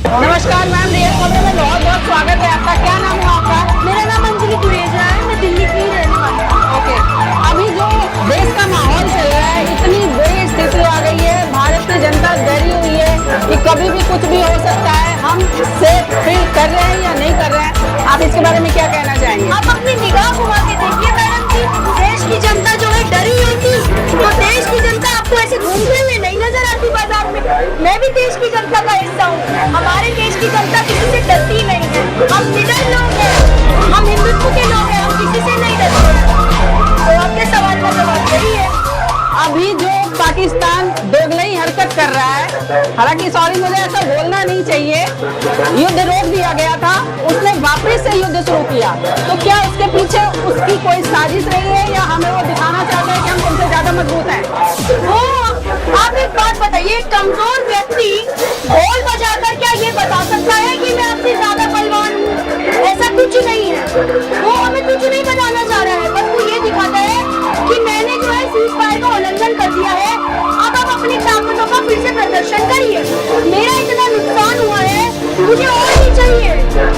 नमस्कार ma'am, real खबरों में बहुत बहुत स्वागत है आपका। क्या नाम है आपका? मेरा नाम अंजलि कुरेजा है, मैं दिल्ली की रहने वाली हूँ। ओके, अभी जो देश का माहौल चल रहा है, इतनी बुरी स्थिति आ गई है, भारत की जनता डरी हुई है कि कभी भी कुछ भी हो सकता है। हम सेफ फील कर रहे हैं या नहीं कर रहे हैं, आप इसके बारे में क्या कहना चाहेंगे? आप अपनी निगाह घुमा के देखिए मैडम जी, देश की जनता जो है डरी हुई थी। तो देश की जनता आपको ऐसे घूमते हुए नहीं नजर आती बाजार में। मैं भी देश की जनता का हिस्सा हूँ। हमारे देश की जनता किसी से डरती नहीं है। हम निडर लोग हैं, हम हिंदुत्व के लोग हैं, हम किसी से नहीं डरते। तो आपके सवाल का जवाब यही है। अभी जो पाकिस्तान दोगलई हरकत कर रहा है, हालांकि सॉरी मुझे ऐसा बोलना नहीं चाहिए, युद्ध रोक दिया गया था, उसने वापस से युद्ध शुरू किया। तो क्या उसके पीछे उसकी कोई साजिश रही है या हमें वो दिखाना चाहते हैं कि हम तुमसे ज्यादा मजबूत हैं? वो आप एक बात बताइए, कमजोर व्यक्ति ढोल बजाकर क्या ये बता सकता है कि मैं आपसे ज्यादा बलवान हूँ? ऐसा कुछ नहीं है। वो हमें कुछ नहीं बताना चाह रहा है, बस वो ये दिखाता है कि मैंने जो है सीज फायर का उल्लंघन कर दिया है। अब आप अपनी ताकतों का फिर से प्रदर्शन करिए। मेरा इतना नुकसान हुआ है, मुझे और नहीं चाहिए।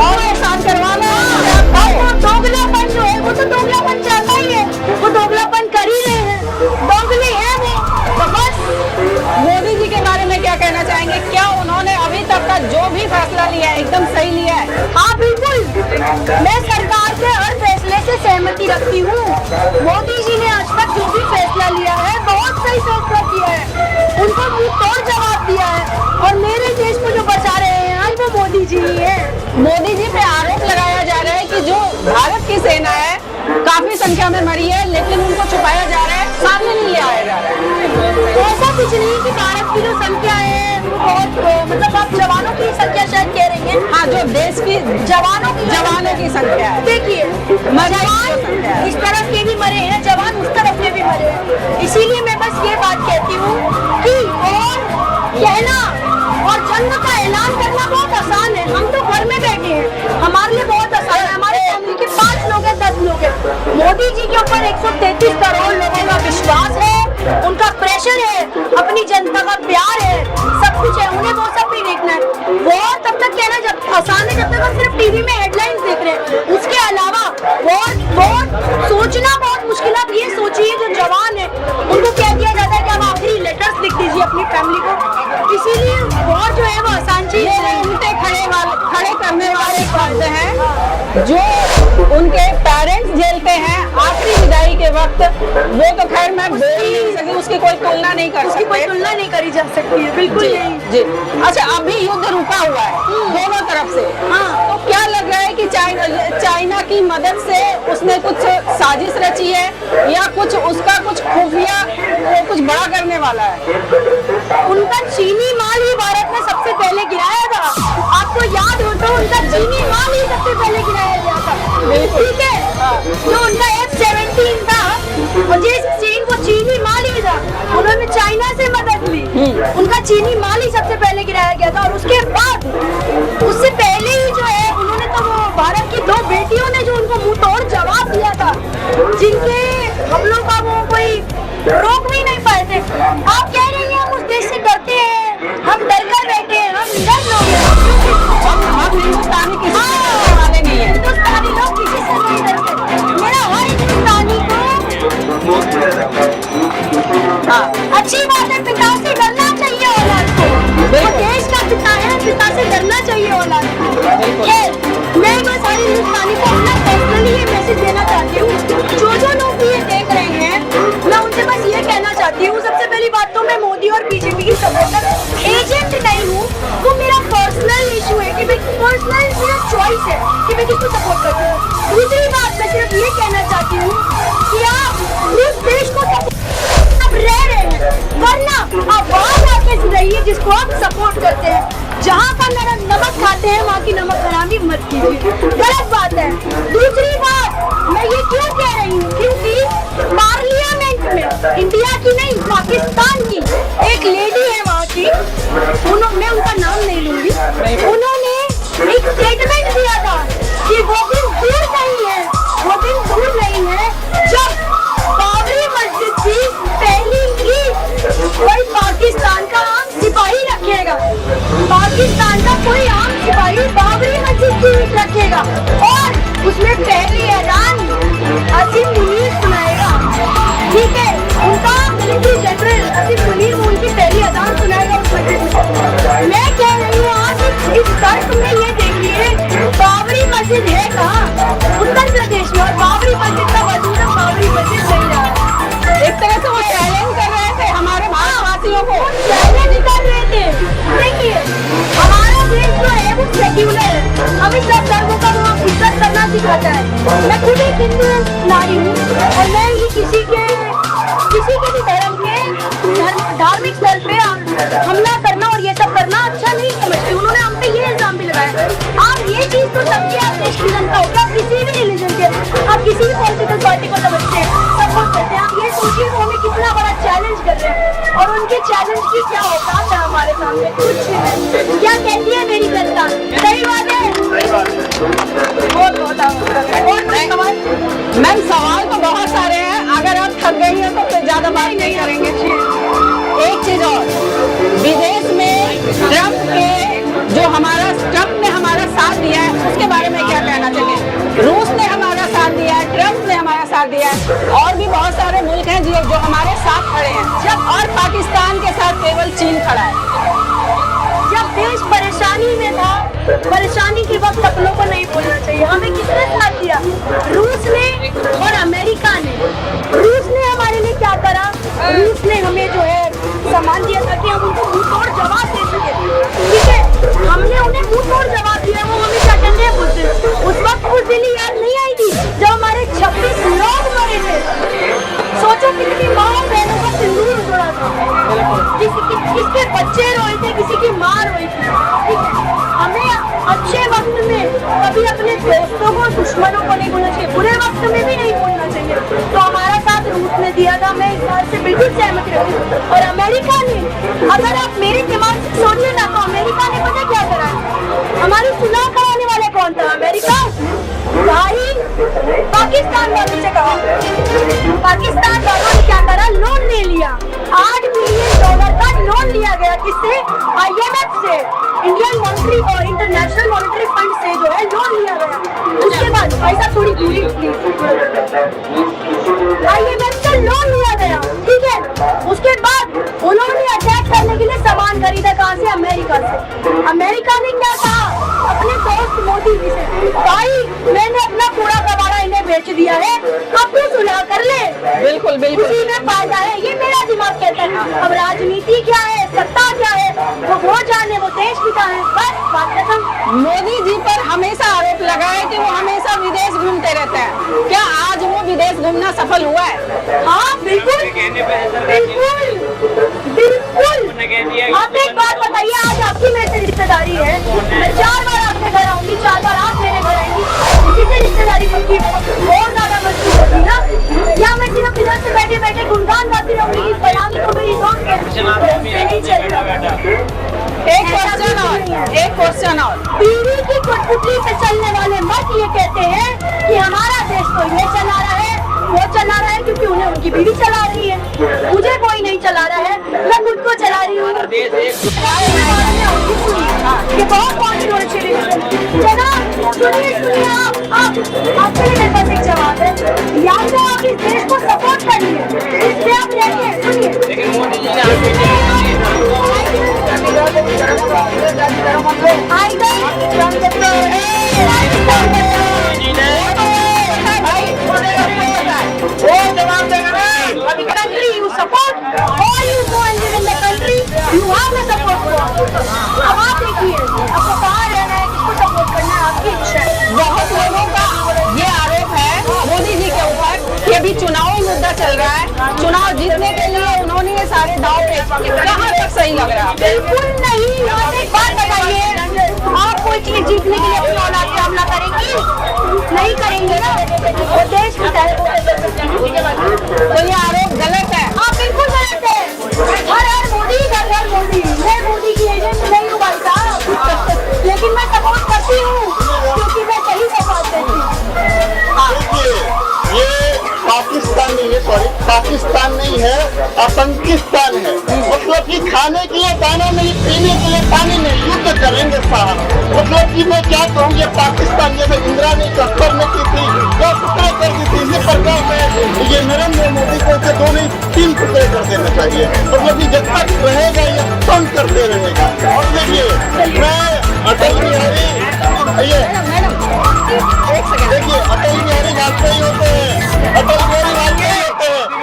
और एहसान करवाना वो दोगलापन जो है, वो तो दोगलापन चाहता ही है, वो दोगलापन कर ही रहे हैं, दोगले हैं वो। तो बस मोदी जी के बारे में क्या कहना चाहेंगे? क्या उन्होंने अभी तक का जो भी फैसला लिया है एकदम सही लिया है? हाँ बिल्कुल, मैं सरकार के हर फैसले से सहमति रखती हूँ। मोदी जी ने आज तक जो भी फैसला लिया है बहुत सही फैसला किया है, उनको मुंह तोड़ जवाब दिया है। और मेरे देश को जो बचा रहे हैं आज वो मोदी जी ही है। मोदी जी पे आरोप लगाया जा रहा है कि जो भारत की सेना है काफी संख्या में मरी है, लेकिन उनको छुपाया जा रहा है, सामने नहीं ले आया जा रहा है। तो ऐसा कुछ नहीं कि भारत की जो संख्या है वो बहुत, मतलब आप जवानों की संख्या शायद कह रही हैं। हाँ, जो देश की जवानों की संख्या है। देखिए, जवान इस तरफ के भी मरे हैं, जवान उस तरफ के भी मरे हैं। इसीलिए मैं बस ये बात कहती हूँ कि और कहना और जंग का ऐलान करना बहुत आसान है। हम तो घर में बैठे हैं, हमारे लिए बहुत आसान है। हमारे फैमिली के 5 लोग हैं, 10 लोग हैं। मोदी जी के ऊपर 133 करोड़ लोगों का विश्वास है, उनका प्रेशर है, अपनी जनता का प्यार है, सब कुछ है, उन्हें वो सब नहीं देखना है। वो तब तक कहना जब आसान है जब तक हम सिर्फ टीवी में हेडलाइंस देख रहे हैं। उसके अलावा बहुत सोचना बहुत मुश्किल। आप ये सोचिए, जो जवान है उनको कह दिया जाता है कि आप आखिरी लेटर्स लिख दीजिए अपनी फैमिली को। इसीलिए बहुत जो है वो आसान चीज है। उनके खड़े करने वाले शब्द हैं जो उनके पेरेंट्स झेलते हैं आखिरी विदाई के वक्त, वो तो खैर मैं बोल नहीं सकती, उसकी कोई तुलना नहीं कर सकती। कोई तुलना नहीं करी जा सकती है, बिल्कुल नहीं। जी, अच्छा, अभी युद्ध रुका हुआ है दोनों तरफ से। हाँ, तो क्या लग रहा है कि चाइना की मदद से उसने कुछ साजिश रची है या कुछ उसका कुछ खुफिया कुछ बड़ा करने वाला है? उनका चीनी माल ही भारत में सबसे पहले गिराया था। आपको याद हो तो उनका चीनी माल ही सबसे पहले गिराया गया था, ठीक है? जो उनका F-17 था, और जिस चीन को चीनी माल ही था, उन्होंने चाइना से मदद ली। उनका चीनी माल ही सबसे पहले गिराया गया था। और उसके बाद उससे पहले ही जो है उन्होंने तो वो भारत की 2 बेटियों ने जो उनको मुंह तोड़ जवाब दिया था, जिनके हमलों का वो कोई रोक भी नहीं पाए थे। आप कह रही हैं हम उस देश से डरते हैं, हम डर कर बैठे हैं, हम डर लोग हैं। हम हिंदुस्तानी किसी से डरने वाले नहीं है। हिंदुस्तानी लोग किसी से नहीं डरते। मेरा हर हिंदुस्तानी को अच्छी बात है, पिता से डरना चाहिए औलाद को। वो देश का पिता है, पिता से डरना चाहिए औलाद को। मैं बस हर हिंदुस्तानी को अपना पर्सनली ये मैसेज देना चाहती हूँ। जो लोग ये देख रहे हैं, मैं उनसे बस ये कहना चाहती हूँ, सबसे पहली बात तो मैं मोदी और बीजेपी की सपोर्टर एजेंट नहीं हूँ। वो मेरा पर्सनल इशू है कि पर्सनल मेरा चॉइस है कि मैं किसको सपोर्ट करती हूँ। दूसरी बात मैं सिर्फ ये कहना चाहती हूँ कि आप इस देश को आप रह रहे हैं, वरना आप वहाँ जाके रहिए जिसको आप सपोर्ट करते हैं। जहाँ का नमक खाते हैं वहाँ की नमक हरामी मत कीजिए, गलत बात है। दूसरी बात मैं ये क्यों कह रही हूँ, क्योंकि पार्लियामेंट में इंडिया की नहीं पाकिस्तान की एक लेडी है वहाँ की, मैं उनका नाम नहीं लूंगी, उन्होंने एक स्टेटमेंट दिया था कि वो दिन दूर नहीं है, वो दिन दूर नहीं है जब बाबरी मस्जिद की पहली ईद कोई पाकिस्तान का सिपाही रखेगा, पाकिस्तान का कोई एक्टिविस्ट रखेगा और उसमें पहली ऐलान असीम मुनीर सुनाएगा। ठीक है, उनका मिलिट्री जनरल असीम मुनीर उनकी पहली अजान सुनाएगा उस मस्जिद में। मैं कह रही हूँ आज इस तर्क में ये देखिए बाबरी मस्जिद है कहाँ, उत्तर प्रदेश में, और बाबरी मस्जिद का वजूद है, बाबरी मस्जिद नहीं रहा है। एक तरह से वो चैलेंज कर रहे थे हमारे भारतवासियों को। चैलेंज कर रहे थे। देखिए हमारा देश जो है वो सेक्युलर है, हमें सब धर्मों का वो इज्जत करना सिखाता है। मैं खुद एक हिंदू नारी हूँ और मैं ही किसी के भी धर्म के धार्मिक स्थल पे हमला करना और ये सब करना अच्छा नहीं समझती। उन्होंने हम पे ये इल्जाम भी लगाया। आप ये चीज तो सबकी आप देश की जनता हो, आप किसी भी रिलीजन के, आप किसी भी पॉलिटिकल पार्टी को समझते हैं, सपोर्ट करते हैं। आप ये सोचिए वो हमें कितना बड़ा चैलेंज कर रहे हैं और उनके चैलेंज की क्या औकात है हमारे सामने, कुछ नहीं। क्या कहती है मेरी जनता, सही बात है? बहुत मैम सवाल तो बहुत सारे हैं, अगर आप थक गई हैं तो फिर ज्यादा बात नहीं करेंगे। एक चीज और, विदेश में ट्रम्प ने हमारा साथ दिया है, उसके बारे में क्या कहना चाहिए? रूस ने हमारा साथ दिया है, ट्रम्प ने हमारा साथ दिया है, और भी बहुत सारे मुल्क हैं जो हमारे साथ खड़े हैं, और पाकिस्तान के साथ केवल चीन खड़ा है। जब देश परेशानी में था, परेशानी के वक्त अपनों को नहीं भूलना चाहिए। हमें किसने साथ दिया? रूस ने और अमेरिका ने। रूस ने हमारे लिए क्या करा? रूस ने हमें जो है सामान दिया ताकि हम उनको मुंह तोड़ जवाब दे सके। ठीक है, हमने उन्हें मुंह तोड़ जवाब दिया, वो हमें क्या कहते हैं उस वक्त बुज़दिली याद नहीं आई थी जब हमारे 26 लोग मरे थे। सोचो कितनी माँ बहनों का सिंदूर उड़ा था, किसके बच्चे रोए थे, किसी की माँ रोई थी। हमें अच्छे वक्त में कभी अपने दोस्तों को, दुश्मनों को नहीं बोलना चाहिए, बुरे वक्त में भी नहीं बोलना चाहिए। तो हमारा साथ रूस ने दिया था, मैं इस बात से बिल्कुल सहमत रहती हूँ। और अमेरिका ने, अगर आप मेरे दिमाग से सोचिए ना, तो अमेरिका ने पता क्या करा? हमारी सुलह कराने वाले कौन था? अमेरिका। भाई पाकिस्तान वालों से कहा, पाकिस्तान वालों ने क्या करा? लोन ले लिया, $8 बिलियन का लोन लिया गया। किससे? IMF से, इंटरनेशनल मॉनेटरी फंड से जो है लोन लिया गया। उसके बाद ऐसा थोड़ी दूरी IMF से लोन लिया गया। ठीक है, उसके बाद उन्होंने अटैक करने के लिए सामान खरीदा। कहाँ से? अमेरिका से। अमेरिका ने क्या कहा अपने दोस्त मोदी जी से? भाई मैंने अपना पूरा कबाड़ा इन्हें बेच दिया है, अब तू सुलह कर ले। बिल्कुल बिल्कुल, उसी में फायदा है, ये मेरा दिमाग कहता है। अब राजनीति क्या है, सत्ता क्या है, वो जाने, वो देश पिता है। बस बात खत्म। मोदी जी पर हमेशा आरोप लगा है कि वो हमेशा विदेश घूमते रहते हैं। क्या आज वो विदेश घूमना सफल हुआ है? हाँ बिल्कुल बिल्कुल बिल्कुल। आप एक बात बताइए, आज आपकी मेरे से रिश्तेदारी है, मैं 4 बार आपके घर आऊंगी, 4 बार आप मेरे घर आएंगी, इसी से रिश्तेदारी बनती और ज्यादा मजबूत होती ना। या मैं सिर्फ इधर से बैठे बैठे गुणगान गाती रहूंगी कि फलानी तो मेरी दोस्त है, नहीं चलेगा। एक क्वेश्चन और, पीढ़ी की कठपुतली पे चलने वाले मत ये कहते हैं कि हमारा देश तो ये चला रहा है, वो चला रहा है, क्योंकि उन्हें उनकी बीवी चला रही है, मुझे कोई नहीं चला रहा है, मैं खुद को चला रही हूँ। ये बहुत कॉन्ट्रोवर्शियल है। जनाब सुनिए आपके लिए मेरे पास एक जवाब है, या तो आप इस देश को सपोर्ट करिए, इससे आप रहिए। सुनिए, country you support or you go and live in the country you have the support for। अब आप देखिए, आपको कहाँ रहना है, किसको सपोर्ट करना है, आपकी इच्छा है। बहुत लोगों का ये आरोप है मोदी जी के ऊपर कि अभी चुनावी मुद्दा चल रहा है, चुनाव जीतने के लिए उन्होंने ये सारे दाव पे, कहाँ तक सही लग रहा है? बिल्कुल नहीं। आप एक बात बताइए, आप कोई चीज जीतने के लिए अपनी औलाद पे हमला करेंगी? नहीं करेंगे ना, वो देश की तो ये आरोप गलत है। हाँ बिल्कुल गलत है। हर मोदी, घर मोदी। मैं मोदी की एजेंट नहीं हूँ भाई साहब, लेकिन मैं सपोर्ट करती हूँ क्योंकि मैं सही सपोर्ट करती हूँ। ये पाकिस्तान नहीं है, सॉरी पाकिस्तान नहीं है, आतंकिस्तान है। मतलब कि खाने के लिए दाना नहीं, पीने के लिए पानी नहीं, युद्ध करेंगे साहब। मतलब कि कि मैं क्या कहूँ, ये पाकिस्तान जैसे इंदिरा ने कफ्तर में की थी, वो टुकड़े कर दी थी, इसी प्रकार में ये नरेंद्र मोदी को इसे 2 नहीं 3 टुकड़े कर देना चाहिए। मतलब कि जब तक रहेगा ये तंग करते रहेगा। और देखिए मैं अटल बिहारी ये